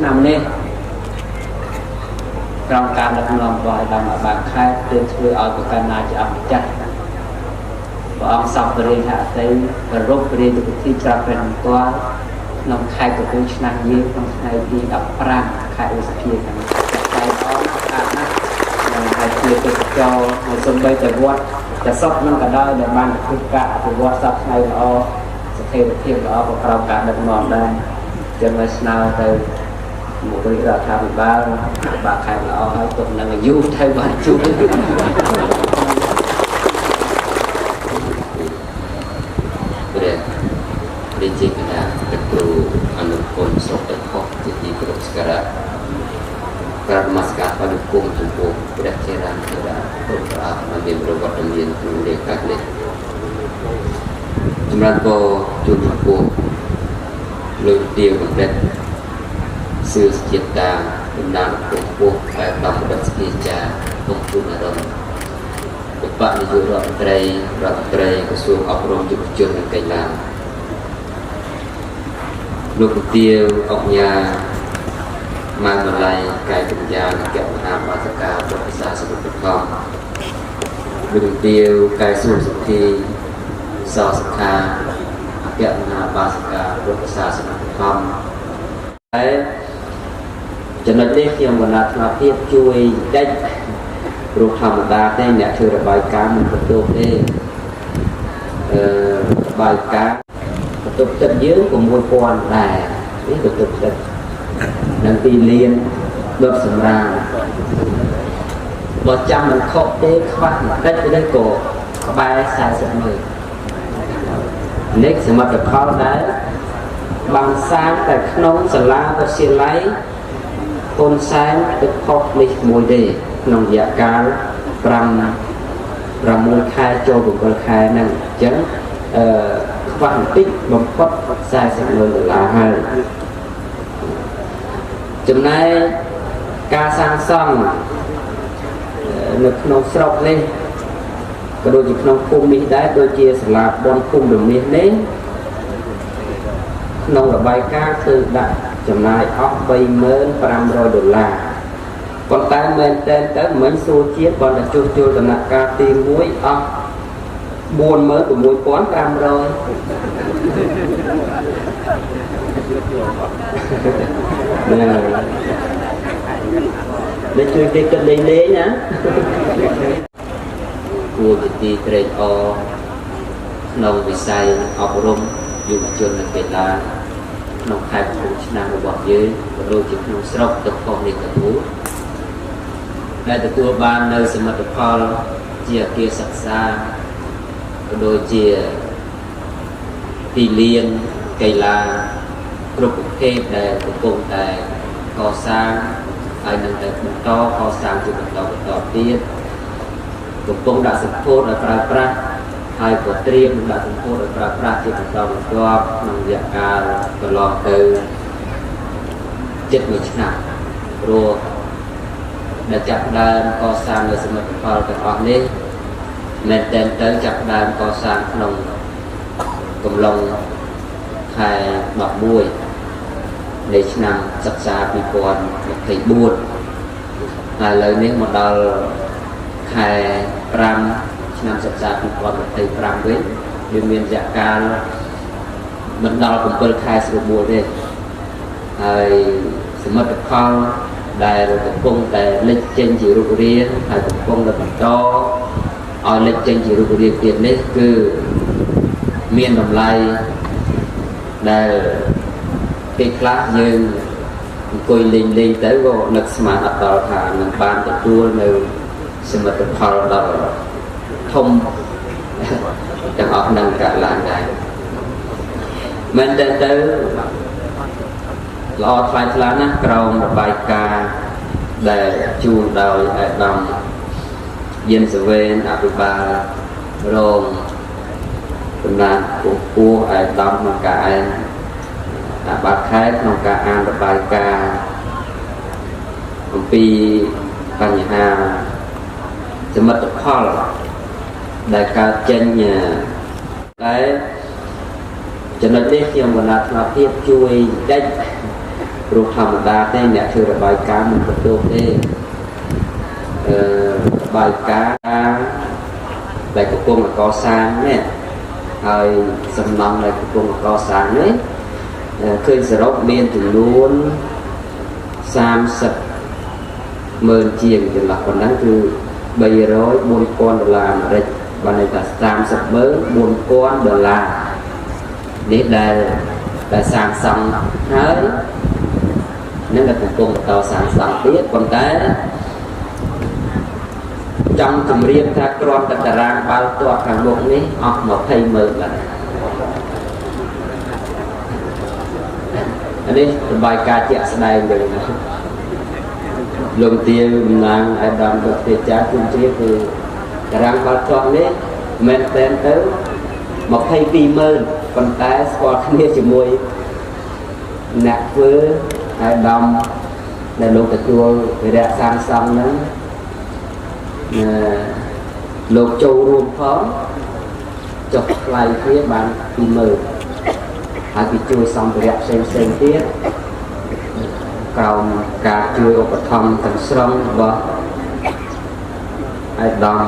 năm nay trongการđặt nòng gọi là mà bạn khai tuyên thưa ở của cái này chỉ ẩm chắc và ông sắp về hạ tới và rốt về được thi tra về qua nòng khai của tôi năm như nòng khai đi đọc pram khai ở phía này khai đó nó khai chia cho một sân bay tại quánจะซอกนั่งกันได้แต่บ้านคือกะถือว่าซับในเราจะเทเทียมเรากับเราการดันนอนได้จนมาสนาไปหมู่ที่เราทำบ้านบางใครเราให้ตุ่มนั่งยุ่งไทยบ้านจุ๊บเรียนจริงนะเป็นครูอนุกรมสอบเป็นข้อที่กรุบสกัดการมาสกัดปนุกุมจุบุประเทศรังเทระพวกเรามาเรียนรู้วัฒนธรรมครูเด็กกันเลยจำนวนโบจุบุเรื่องเดียวกับเด็กสื่อจิตตาเป็นนามเป็นพวกไปตามดัชนีจาตรงจุดอารมณ์อุปนิยมรัฐไตรกระทรวงอบรมยุวชนและกีฬาลูกเดียวออกยามาเมื่อไรกายปัญญาแก้ปัญหาภาษากาบทศาสตร์สมุทรคมลูกเดียวกายสู้สุขีสอสักาแก้ปัญหาภาษากาบทศาสตร์สมุทรคมจะนัดเรียกเพียงวันละมาเพียบช่วยได้รูปธรรมดาได้เนี่ยช่วยระบายการมันประตูได้ระบายการประตูจัดเยอะกว่ามูลกวนแต่นี่ประตูจัดนังตีเลียนเบิกสำราญบอจำมันครบเต้ควักได้ไปได้โกบายสายสมือเล็กสมัติเขาได้บางสายแต่ขนมสลาก็เสียไหลคนสายตึกพกในมวยเดย์นองยาการรำมวยคายโจบุกคายนั่งจังควักติ๊กบางพดสายสมือลาให้จำนายการสร้างซ่องนึกน้องสอบเลยก็โดยจิตน้องคุมนี้ได้โดยเจียสลับบอลคุมแบบนี้นี้น้องระบายการคือได้จำนายออกไปเมิน$500còn tay mình tên tới mấy số chiếc còn là chua tầm nặng ca tìm muối buồn mới của muối quán cam rồi để chơi cái cân lấy lế nhá của cái trade o nông bị say học rung dùng chân là cái là nông khai của nam của bọn dưới đôi chỉ nông sọc tập con đi cả thú đạiตัวบ้านในสมัติพอลเจียเกียศักษาโดยเจียตีเลียนกีฬากรุบเทพแต่กงแต่ก่อสร้างไอ้นั่นแต่คุณต่อก่อสร้างจุดต่อเตี้ยกงดัชสมโพธิปราประไอ้กดเตรียมดัชสมโพธิปราประจุดต่อตัวนังยาการตลอดคือ7 ឆ្នាំรัวđã chặt đàn co sang người sinh vật phao từ họ nên tên tới chặt đàn co sang nồng cùng lông khai đọc bùi để nằm sạch xa bị còn thấy buồn hai lời nên một đào khai pram nằm sạch xa bị còn thấy pram với điều miền dạ ca mình đào cùng cơ khai sự buồn đi hai sinh vật phao đại rồi tập trung tại lịch trình chỉ rùa riêng hay tập trung là tập cho ở lịch trình chỉ rùa riêng tiền đấy cứ miền đồng lai đại cái class như coi linh tới vô lực mà tập tàu thả mình ban tập tour nơi xem mà tập phao đó thông chẳng họ nâng cả làng này mình tới lo thay lá nát cầu một bài ca để chu đầu đồng dân sự viên ở ba rồi là của ai đồng mà cả anh bà khách trong cả an một bài ca vì căn nhàจะมาตกข้อได้การเจนเนี่ยได้จะนัดเรียกยังวันนัดมาเพียบช่วยได้ រូបធម្មតាទេអ្នកធ្វើរបាយការណ៍មិនទទួលទេរបាយការណ៍ដែលកំពុងកសាងនេះហើយសំណង់ដែលកំពុងកសាងនេះឃើញសរុបមានចំនួន30ម៉ឺនជាងចន្លោះប៉ុណ្ណឹងគឺ$300,000 អាមេរិកបានន័យថា30ម៉ឺន$4,000នេះដែលសាងសង់ហើយនឹងតែកំពុងបន្តសាងសង់ទៀតប៉ុន្តែចង់ជម្រាបថាគ្រាន់តែតារាងបាល់ទាត់ខាងមុខនេះអស់20ម៉ឺនបាទនេះរបាយការណ៍ជាក់ស្ដែងទៅលោកទាវតំណាងអាដាមដុតទេចាជុំជ្រាបគឺតារាងបាល់ទាត់នេះមែនតែនទៅ22ម៉ឺនប៉ុន្តែស្គាល់គ្នាជាមួយអ្នកធ្វើអាដាមដែលលោកទទួលវិរៈសាងសង់ហ្នឹងលោកចូលរួមផងចុះថ្លៃគ្នាបាន2ម៉ឺនហើយគេជួយសម្ភារៈផ្សេងទៀតក្រោមការជួយឧបត្ថម្ភទាំងស្រុងរបស់អាដាម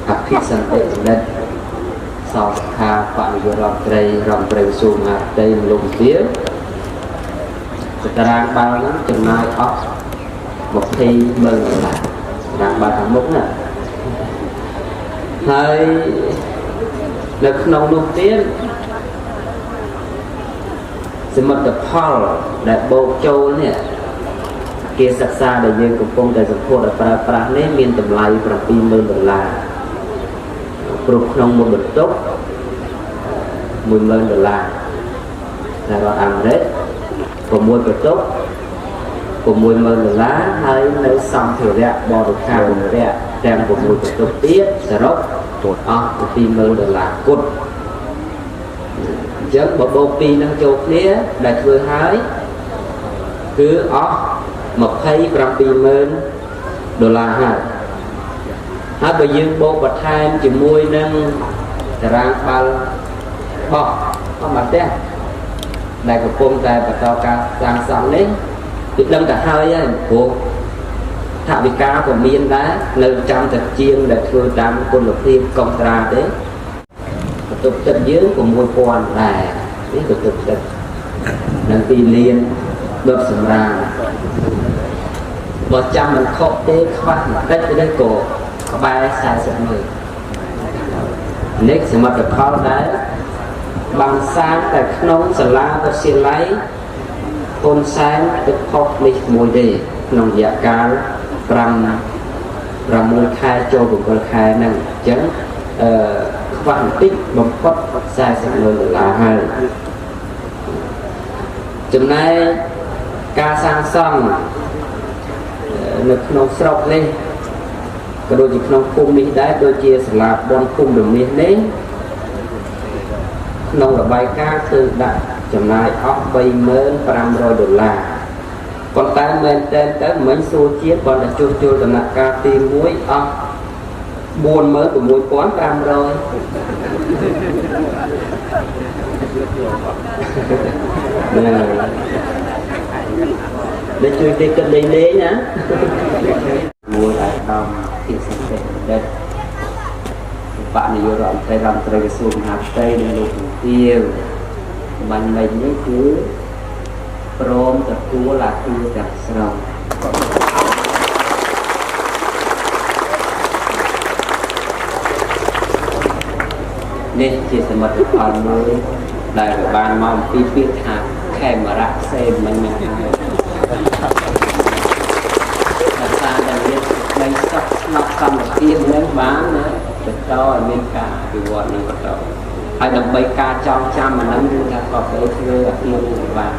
អភិសន្តិបណ្ឌិតសោខាបរិយារដ្ឋត្រីក្រសួងមហាផ្ទៃលោកវិទ្យាតារាងបាល់ហ្នឹងចំណាយអស់$20ម៉ឺនតារាងបាល់ខាងមុខណាហើយនៅក្នុងនោះទៀតសមិទ្ធផលដែលបូកចូលនេះគេសិក្សាដែលយើងកំពុងតែសម្ពោធឲ្យប្រើប្រាស់នេះមានតម្លៃ$70,000ព្រោះក្នុងមួយបន្ទប់$10,000ដែលរដ្ឋអាមេរិក6បន្ទប់$60,000ហើយនៅសម្ភារៈបរិក្ខារបំពាក់ទាំង6បន្ទប់ទៀតសរុបអស់$20,000គត់អញ្ចឹងបើបូកពីរនឹងចូលគ្នាដែលធ្វើហើយគឺអស់$27,000ហើយបើយើងបូកបន្ថែមជាមួយនឹងតារាងបាល់បោះអមតៈដែលកំពុងតែបន្តការសាងសង់នេះគឺដឹងតែហើយហើយព្រោះថវិកាក៏មានដែរនៅចាំតែជាងដែលធ្វើតាមគុណភាពកុងត្រាទេបន្ទប់ទឹកយើង$6,000ដែរនេះបន្ទប់ទឹកនឹង2លានដុតសម្រាមបើចាំមិនខុសទេខ្វះបន្តិចទៅក៏ក្បែរ40ម៉ឺននេះសមិទ្ធផលដែលបានសាងតែក្នុងសាលាវិទ្យាល័យហ៊ុនសែនទឹកខុសនេះមួយទេក្នុងរយៈកាល6ខែចូល7ខែហ្នឹងអញ្ចឹងខ្វះបន្តិចបំផុត$40,000ហើយចំណែកការសាងសង់នៅក្នុងស្រុកនេះក៏ដូចជាក្នុងភូមិនេះដែរដូចជាសាលាបនភូមិរមាសនេះក្នុងរបាយការណ៍គឺដាក់ចំណាយអស់$35,000ប៉ុន្តែមែនតែនទៅមិនសួរជាតិប៉ុន្តែជួសជុលដំណាក់កាលទី1អស់$46,500ដែលជួយទេគិតលេងណាមួយអាដាមពីសន្តិបណ្ឌិតបកនាយករដ្ឋមន្ត្រីក្រសួងមហាផ្ទៃនិងលោកជំទាវបានមិញនេះគឺព្រមទទួលអាគារទាំងស្រុងនេះជាសមិទ្ធផលមួយដែលបានមកអំពីពាក្យថាខេមរៈផ្សេងមិនមែនហើយតែសារដែលមានដីសុខស្ងប់សន្តិភាពនឹងបានបន្តឲ្យមានការអភិវឌ្ឍនឹងបន្តហើយដើម្បីការចងចាំអានឹងគឺថាក៏ទៅធ្វើអាគារនេះបាន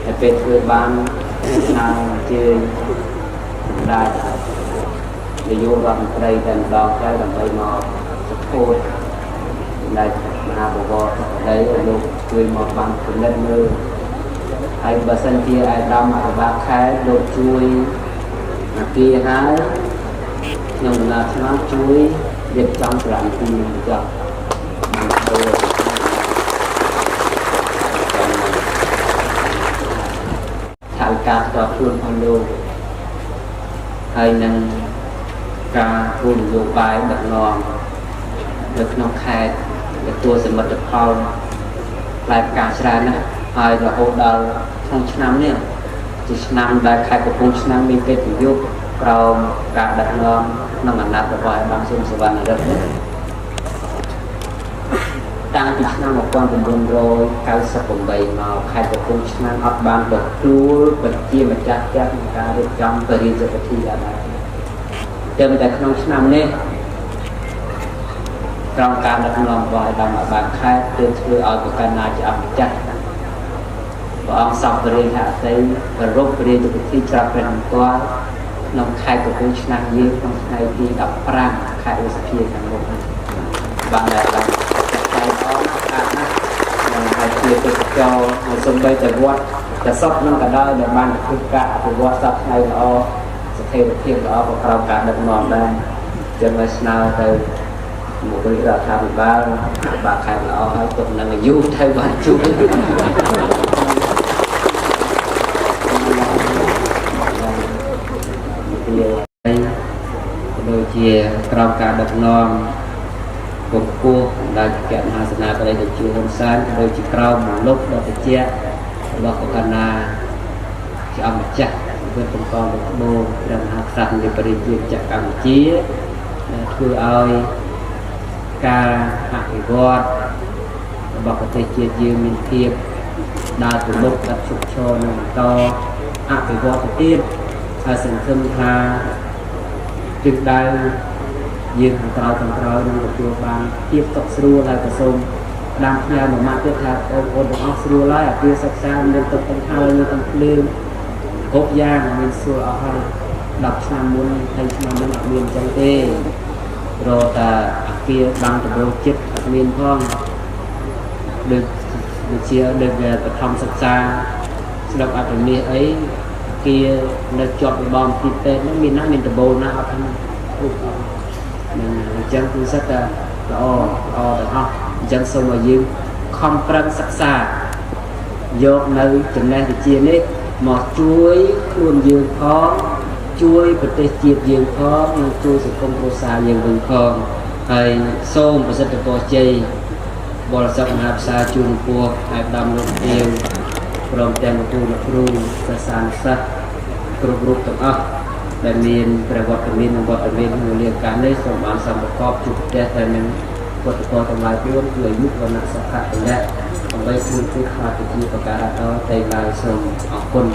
តែពេលធ្វើបានស្នើអញ្ជើញដែរនាយករដ្ឋមន្ត្រីតែម្ដងទៅដើម្បីមកសពោតដែលមហាបវរដែលលោកជួយមកបានពិនិត្យមើលហើយបើសិនជាអាដាមអភិបាលខេត្តលោកជួយអាគារហើយខ្ញុំដំណើរឆ្នាំជួយរៀបចំសារៈទីចុះ ថាវិការតខ្លួនផងលោកហើយនឹងការគោលនយោបាយដឹកនាំនៅក្នុងខេត្តទទួលសមិទ្ធផលផ្លែផ្កាច្រើនណាស់ហើយរហូតដល់ក្នុងឆ្នាំនេះជាឆ្នាំដែលខេត្តកំពង់ឆ្នាំងមានកិត្តិយសក្រោមការដឹកនាំក្នុងអាណត្តិរបស់អាដាមស៊ុនសវណ្ណរិទ្ធតាំងពីឆ្នាំ1998មកខេត្តកំពង់ឆ្នាំងអត់បានទទួលប្រជាម្ចាស់ផ្ទះក្នុងការរៀបចំបរិយាកាសទីដែរតែក្នុងឆ្នាំនេះក្រោមការដឹកនាំរបស់អាដាមបានខេត្តទើបធ្វើឲ្យប្រកាន់ណាជាអម្ចាស់ព្រះអង្គសពរាជហត្ថីប្ររពរាជពិធីច្រាប់ព្រះនគរក្នុងខេត្តកំពង់ឆ្នាំងយើងក្នុងថ្ងៃទី15ខែឧសភាខាងមុខបានដែលបានចាត់ចែងអស់ណាស់ណាស់ហើយជាទេសចរហើយសូម្បីតែវត្តតែសពនឹងក៏ដោយដែលបានធ្វើការអភិវឌ្ឍសពថ្ងៃល្អស្ថិរភាពល្អក៏ក្រោមការដឹកនាំដែរចឹងហើយស្នើទៅមករាជរដ្ឋាភិបាលបាទខេត្តល្អហើយទុកនឹងអាយុទៅបានជួយដូចជាក្រមការដឹកនាំពងពោះដែលជាមហាសេនាបតីទៅជាហ៊ុនសែនដូចជាក្រមលុបដល់តិចរបស់កណ្ណាជាអម្ចាស់វិទ្យាបង្កងបដូរព្រះមហាក្សត្រនៃប្រជាជាតិកម្ពុជាធ្វើឲ្យការអភិវឌ្ឍរបស់ប្រទេសជាតិយើងមានភាពដើរទៅមុខដល់ជោគជ័យនិងបន្តអភិវឌ្ឍទៅទៀតហើយសង្ឃឹមថាជឹកដៅយើងខាងក្រោយនឹងទទួលបានភាពសុខស្រួលហើយក៏សូមផ្ដាំផ្ញើមួយម៉ាត់ទៀតថាបងប្អូនទាំងអស់ស្រួលហើយអាពាហ៍សិក្សាមានទឹកទាំងហើយមានទាំងភ្លើងគ្រប់យ៉ាងមានស្រួលអស់ហើយ10ឆ្នាំមុន20ឆ្នាំមុនអត់មានអញ្ចឹងទេរកតែអាគារបាំងដំបូងចិត្តអត់មានផងដូចជាដូចបឋមសិក្សាស្ដាប់អត្តមាសអីគារនៅជាប់របស់ទីពេទ្យហ្នឹងមានណាមានដំបូងណាអត់ហ្នឹងគ្រប់អត់នឹងអញ្ចឹងគឺសិតតែល្អទាំងអស់អញ្ចឹងសូមឲ្យយើងខំប្រឹងសិក្សាយកនៅចំណេះវិជ្ជានេះមកជួយខ្លួនយើងផងជួយប្រទេសជាតិយើងផងនិងជួយសង្គមគ្រួសារយើងវិញផងហើយសូមប្រសិទ្ធពរជ័យបរិស័ទមហាផ្សារជួនពោះឯកឧត្តមលោកទាវព្រមទាំងគ្រូសាសនាសិស្សគ្រប់រូបទាំងអស់ដែលមានព្រះវត្តមាននិងវត្តមានក្នុងលាការនេះសូមបានសម្ប្រកបជួបផ្ទះតែនឹងពុទ្ធពរទាំងឡាយពួនគឺអាយុវណ្ណៈសុខៈពលៈដើម្បីជួយខ្លាចជាប្រការដល់តែឡើយសូមអរគុណ